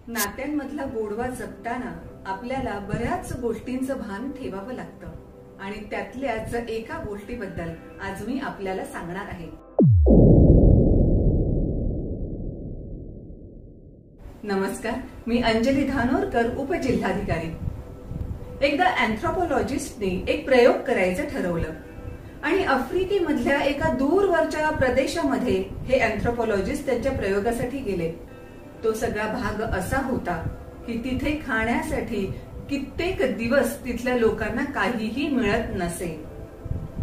नात्यांमधला गोडवा जपताना आपल्याला बऱ्याच गोष्टींचं भान ठेवावं लागतं आणि त्यातल्याच एका गोष्टीबद्दल आज मी आपल्याला सांगणार आहे। नमस्कार, मी अंजली धानोरकर, उपजिल्हाधिकारी। एकदा अँथ्रोपोलॉजिस्टने एक प्रयोग करायचं ठरवलं आणि आफ्रिकेमधल्या एका दूरवरच्या प्रदेशामध्ये हे अँथ्रोपोलॉजिस्ट त्यांच्या प्रयोगासाठी गेले। तो सगळा भाग असा होता की तिथे खाण्यासाठी कित्येक दिवस तिथल्या लोकांना काहीही मिळत नसे।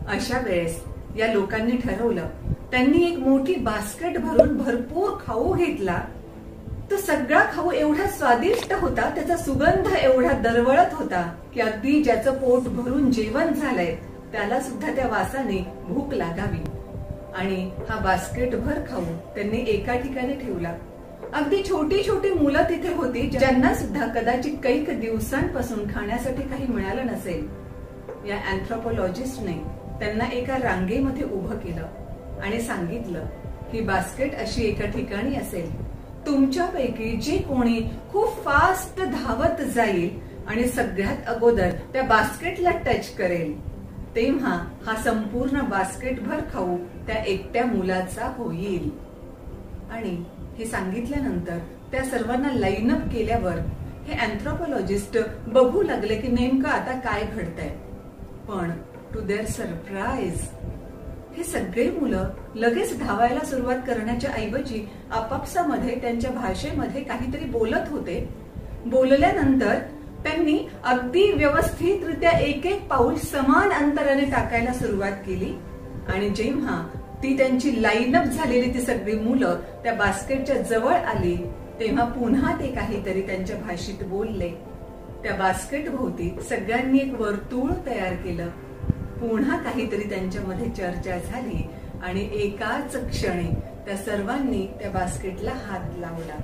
अशा वेळेस या लोकांनी ठरवलं, त्यांनी एक मोठी बास्केट भरून भरपूर खाऊ घेतला। तो सगळा खाऊ एवढा स्वादिष्ट होता, त्याचा सुगंध एवढा दरवळत होता की अगदी ज्याचं पोट भरून जेवण झालंय त्याला सुद्धा त्या वासाने भूक लागावी। आणि हा बास्केटभर खाऊ त्यांनी एका ठिकाणी ठेवला। अगदी छोटी छोटी मुलं तिथे होती, ज्यांना सुद्धा कदाचित कैक दिवसांपासून खाण्यासाठी काही मिळालं नसेल। या अँथ्रोपोलॉजिस्टने त्यांना एका रांगेमध्ये उभं केलं आणि सांगितलं की बास्केट अशी एका ठिकाणी असेल, तुमच्यापैकी जे कोणी खूप फास्ट धावत जाईल आणि सगळ्यात अगोदर त्या बास्केटला टच करेल, तेव्हा हा संपूर्ण बास्केटभर खाऊ त्या एकट्या मुलाचा होईल। आणि हे सांगितल्यानंतर त्या सर्वांना लाईन अप केल्यावर हे अँथ्रोपोलॉजिस्ट बघू लागले की नेमकं आता काय घडतंय। पण टू देअर सरप्राईज हे सगळे मुलं लगेच धावायला सुरुवात करण्याच्या ऐवजी आपापसामध्ये त्यांच्या भाषेमध्ये काहीतरी बोलत होते। बोलल्यानंतर त्यांनी अगदी व्यवस्थितरित्या एक एक पाऊल समान अंतराने टाकायला सुरुवात केली आणि जेव्हा ती त्यांची लाईनअप झालेली ती सगळी मुलं त्या बास्केटच्या जवळ आली, तेव्हा पुन्हा ते काहीतरी त्यांच्या भाषेत बोलले। त्या बास्केट भोवती सगळ्यांनी एक वर्तुळ तयार केलं। पुन्हा काहीतरी त्यांच्यामध्ये चर्चा झाली आणि एकाच क्षणी त्या सर्वांनी त्या बास्केटला हात लावला।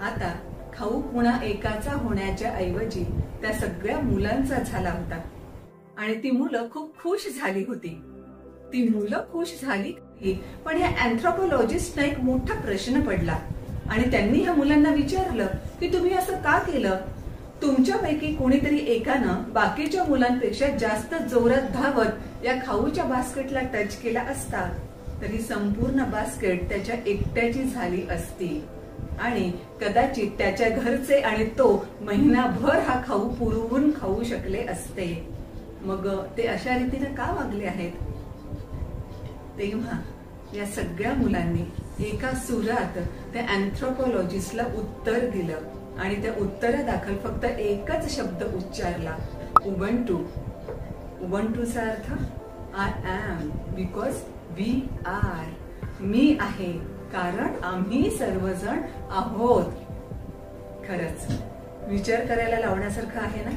आता खाऊ पुन्हा एकाचा होण्याच्या ऐवजी त्या सगळ्या मुलांचा झाला होता आणि ती मुलं खूप खुश झाली होती। ती मुलं खुश झाली, पण या अँथ्रोपोलॉजिस्टना एक मोठा प्रश्न पडला आणि त्यांनी ह्या मुलांना विचारलं की तुम्ही असं का केलं? तुमच्यापैकी कोणीतरी एकानं बाकीच्या मुलांपेक्षा जास्त जोरात धावत या खाऊच्या बास्केटला टच केला असता तरी संपूर्ण बास्केट त्याच्या एकट्याची झाली असती आणि कदाचित त्याच्या घरचे आणि तो महिनाभर हा खाऊ पुरवून खाऊ शकले असते। मग ते अशा रीतीने का वागले आहेत? तेव्हा या सगळ्या मुलांनी एका सुरात त्या अँथ्रोपोलॉजिस्टला उत्तर दिलं आणि त्या उत्तरादाखल फक्त एकच शब्द उच्चारला, उबंटू। उबंटूचा अर्थ I am because we are, मी आहे कारण आम्ही सर्वजण आहोत। खरंच विचार करायला लावण्यासारखं आहे ना?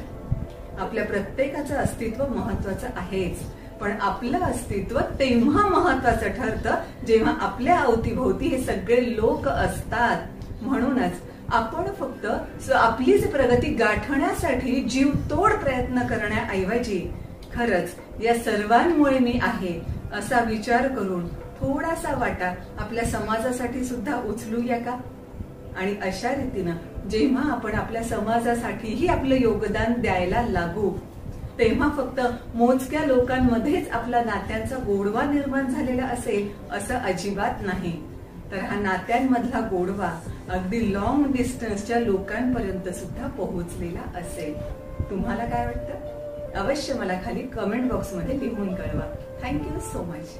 आपल्या प्रत्येकाचं अस्तित्व महत्वाचं आहेच, पण आपलं अस्तित्व तेव्हा महत्वाचं ठरतं जेव्हा आपल्या अवतीभोवती हे सगळे लोक असतात। म्हणूनच आपण फक्त आपलीच प्रगती गाठण्यासाठी जीवतोड प्रयत्न करण्याऐवजी खरंच या सर्वांमुळे मी आहे असा विचार करून थोडासा वाटा आपल्या समाजासाठी सुद्धा उचलूया का? आणि अशा रीतीनं जेव्हा आपण आपल्या समाजासाठीही आपलं योगदान द्यायला लागू, तेव्हा फक्त मोजक्या लोकांमध्येच आपला नात्यांचा गोडवा निर्माण झालेला असेल असं अजिबात नाही, तर हा नात्यांमधला गोडवा अगदी लॉंग डिस्टन्सच्या लोकांपर्यंत सुद्धा पोहोचलेला असेल। तुम्हाला काय वाटतं? अवश्य मला खाली कमेंट बॉक्समध्ये लिहून कळवा। Thank you so much.